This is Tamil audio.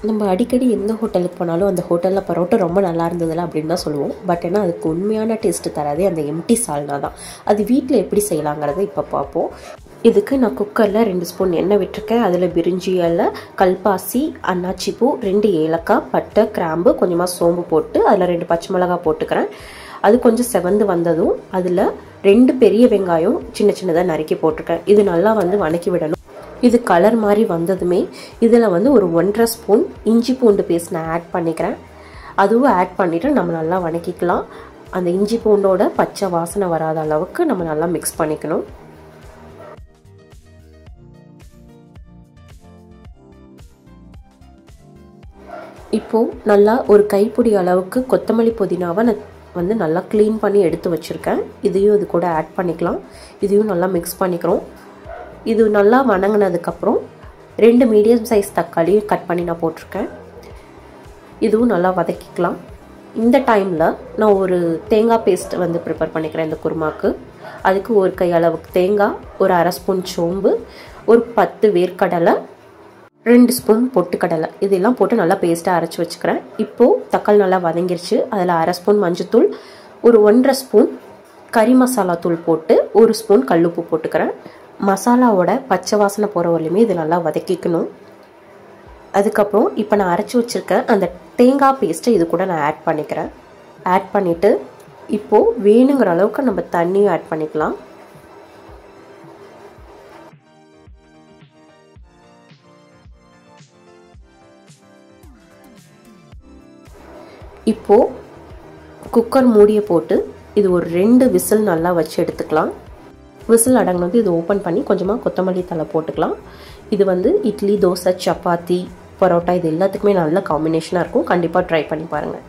நம்ம அடிக்கடி எந்த ஹோட்டலுக்கு போனாலும் அந்த ஹோட்டலில் பரோட்டா ரொம்ப நல்லா இருந்ததில்ல அப்படின்னு தான் சொல்லுவோம். பட் ஏன்னா அதுக்கு உண்மையான டேஸ்ட்டு தராதே அந்த எம்டி சால்னா தான். அது வீட்டில் எப்படி செய்யலாங்கிறத இப்போ பார்ப்போம். இதுக்கு நான் குக்கரில் 2 ஸ்பூன் எண்ணெய் விட்டுருக்கேன். அதில் பிரிஞ்சி இலை, கல்பாசி, அன்னாச்சி பூ, 2 ஏலக்காய், பட்டை, கிராம்பு, கொஞ்சமாக சோம்பு போட்டு அதில் 2 பச்சை மிளகாய் போட்டுக்கிறேன். அது கொஞ்சம் செவந்து வந்ததும் அதில் 2 பெரிய வெங்காயம் சின்ன சின்னதாக நறுக்கி போட்டிருக்கேன். இது நல்லா வதக்கி விடணும். இது கலர் மாதிரி வந்ததுமே இதில் ஒரு 1.5 ஸ்பூன் இஞ்சி பூண்டு பேஸ்ட் நான் ஆட் பண்ணிக்கிறேன். அதுவும் ஆட் பண்ணிவிட்டு நம்ம நல்லா வதக்கிக்கலாம். அந்த இஞ்சி பூண்டோட பச்சை வாசனை வராத அளவுக்கு நம்ம நல்லா மிக்ஸ் பண்ணிக்கணும். இப்போது நல்லா ஒரு கைப்பிடி அளவுக்கு கொத்தமல்லி புதினாவை நான் நல்லா க்ளீன் பண்ணி எடுத்து வச்சுருக்கேன். இதையும் இது கூட ஆட் பண்ணிக்கலாம். இதையும் நல்லா மிக்ஸ் பண்ணிக்கிறோம். இது நல்லா வணங்கினதுக்கப்புறம் 2 மீடியம் சைஸ் தக்காளியும் கட் பண்ணி நான் போட்டிருக்கேன். இதுவும் நல்லா வதக்கிக்கலாம். இந்த டைமில் நான் ஒரு தேங்காய் பேஸ்ட் ப்ரிப்பேர் பண்ணிக்கிறேன் இந்த குருமாக்கு. அதுக்கு ஒரு கை அளவுக்கு தேங்காய், ஒரு 1/2 ஸ்பூன் சோம்பு, ஒரு 10 வேர்க்கடலை, 2 ஸ்பூன் பொட்டுக்கடலை, இதெல்லாம் போட்டு நல்லா பேஸ்ட்டாக அரைச்சி வச்சுக்கிறேன். இப்போது தக்காளி நல்லா வதங்கிருச்சு. அதில் 1/2 ஸ்பூன் மஞ்சத்தூள், ஒரு 1.5 ஸ்பூன் கறி மசாலா தூள் போட்டு 1 ஸ்பூன் கல்லுப்பு போட்டுக்கிறேன். மசாலாவோட பச்சை வாசனை போகிற வரலையுமே இது நல்லா வதக்கிக்கணும். அதுக்கப்புறம் இப்போ நான் அரைச்சி வச்சுருக்கேன் அந்த தேங்காய் பேஸ்ட்டை இது கூட நான் ஆட் பண்ணிக்கிறேன். ஆட் பண்ணிவிட்டு இப்போது வேணுங்கிற அளவுக்கு நம்ம தண்ணியும் ஆட் பண்ணிக்கலாம். இப்போது குக்கர் மூடியை போட்டு இது ஒரு 2 விசில் நல்லா வச்சு எடுத்துக்கலாம். விசில் அடங்கினது இது ஓப்பன் பண்ணி கொஞ்சமாக கொத்தமல்லி தழை போட்டுக்கலாம். இது இட்லி, தோசை, சப்பாத்தி, பரோட்டா இது எல்லாத்துக்குமே நல்ல காம்பினேஷனாக இருக்கும். கண்டிப்பாக ட்ரை பண்ணி பாருங்கள்.